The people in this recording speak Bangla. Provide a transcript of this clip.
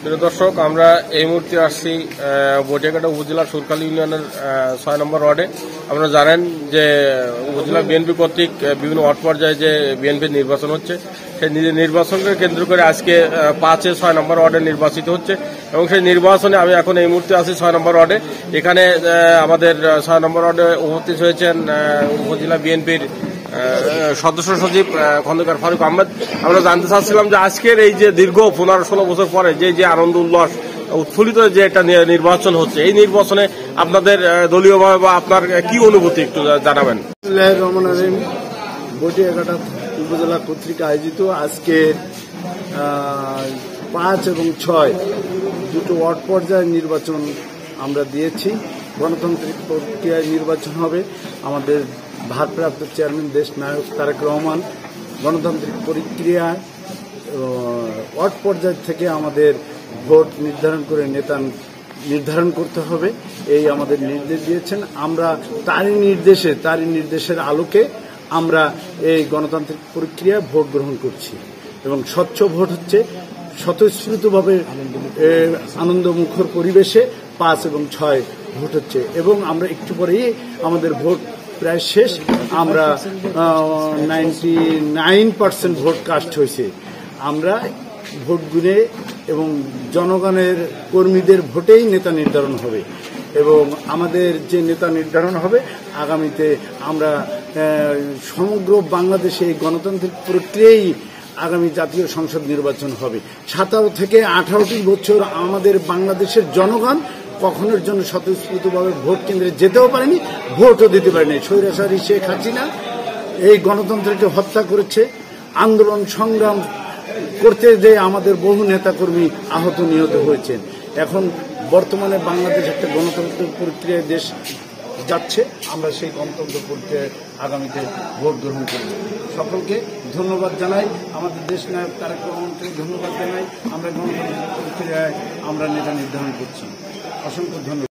প্রিয় দর্শক, আমরা এই মুহূর্তে আসছি বটিয়াঘাটা উপজেলার সুরখালী ইউনিয়নের ৬ নম্বর ওয়ার্ডে। আপনারা জানেন যে উপজেলা বিএনপি কর্তৃক বিভিন্ন ওয়ার্ড পর্যায়ে যে বিএনপির নির্বাচন হচ্ছে, সেই নির্বাচনকে কেন্দ্র করে আজকে ৫-৬ নম্বর ওয়ার্ডে নির্বাচিত হচ্ছে এবং সেই নির্বাচনে আমি এখন এই মুহূর্তে আছি ৬ নম্বর ওয়ার্ডে। এখানে আমাদের ৬ নম্বর ওয়ার্ডে উপস্থিত হয়েছেন উপজেলা বিএনপির সদস্য সচিব খন্দকার ফারুক আহমেদ। আমরা জানতে চাচ্ছিলাম যে আজকের এই যে দীর্ঘ ১৫-১৬ বছর পরে যে আনন্দ উল্লাস উৎফুল্লিত যে একটা নির্বাচন হচ্ছে, এই নির্বাচনে আপনাদের দলীয়ভাবে বা আপনার কি অনুভূতি একটু জানাবেন। বটিয়াঘাটা উপজেলা কর্তৃক আয়োজিত আজকে ৫ এবং ৬ দুটো ওয়ার্ড পর্যায়ের নির্বাচন আমরা দিয়েছি। গণতান্ত্রিক প্রক্রিয়ায় নির্বাচন হবে। আমাদের ভারপ্রাপ্ত চেয়ারম্যান দেশ নায়ক তারেক রহমান গণতান্ত্রিক প্রক্রিয়ায় ওয়ার্ড পর্যায় থেকে আমাদের ভোট নির্ধারণ করে নেতা নির্ধারণ করতে হবে, এই আমাদের নির্দেশ দিয়েছেন। আমরা তারই নির্দেশের আলোকে আমরা এই গণতান্ত্রিক প্রক্রিয়ায় ভোট গ্রহণ করছি এবং স্বচ্ছ ভোট হচ্ছে, স্বতঃস্ফূর্তভাবে আনন্দমুখর পরিবেশে ৫ এবং ৬ ভোট হচ্ছে এবং আমরা একটু পরেই আমাদের ভোট প্রায় শেষ। আমরা 99% ভোট কাস্ট হয়েছে। আমরা ভোট গুনে এবং জনগণের কর্মীদের ভোটেই নেতা নির্ধারণ হবে এবং আমাদের যে নেতা নির্ধারণ হবে আগামীতে আমরা সমগ্র বাংলাদেশে এই গণতান্ত্রিক প্রক্রিয়ায় আগামী জাতীয় সংসদ নির্বাচন হবে। 17 থেকে 18টি বছর আমাদের বাংলাদেশের জনগণ কখনোর জন্য স্বতঃস্ফূর্তভাবে ভোট কেন্দ্রে যেতেও পারেনি, ভোটও দিতে পারেনি। স্বৈরাচারী শেখ হাসিনা এই গণতন্ত্রকে হত্যা করেছে। আন্দোলন সংগ্রাম করতে যে আমাদের বহু নেতাকর্মী আহত নিহত হয়েছেন। এখন বর্তমানে বাংলাদেশ একটা গণতন্ত্রের প্রক্রিয়ায় দেশ যাচ্ছে। আমরা সেই গণতন্ত্র প্রক্রিয়ায় আগামীতে ভোট গ্রহণ করব। সকলকে ধন্যবাদ জানাই, আমাদের দেশ নায়ক তারেক রহমানকে ধন্যবাদ জানাই। আমরা গণতন্ত্রের প্রক্রিয়ায় আমরা নেতা নির্ধারণ করছি। অসংখ্য ধন্যবাদ।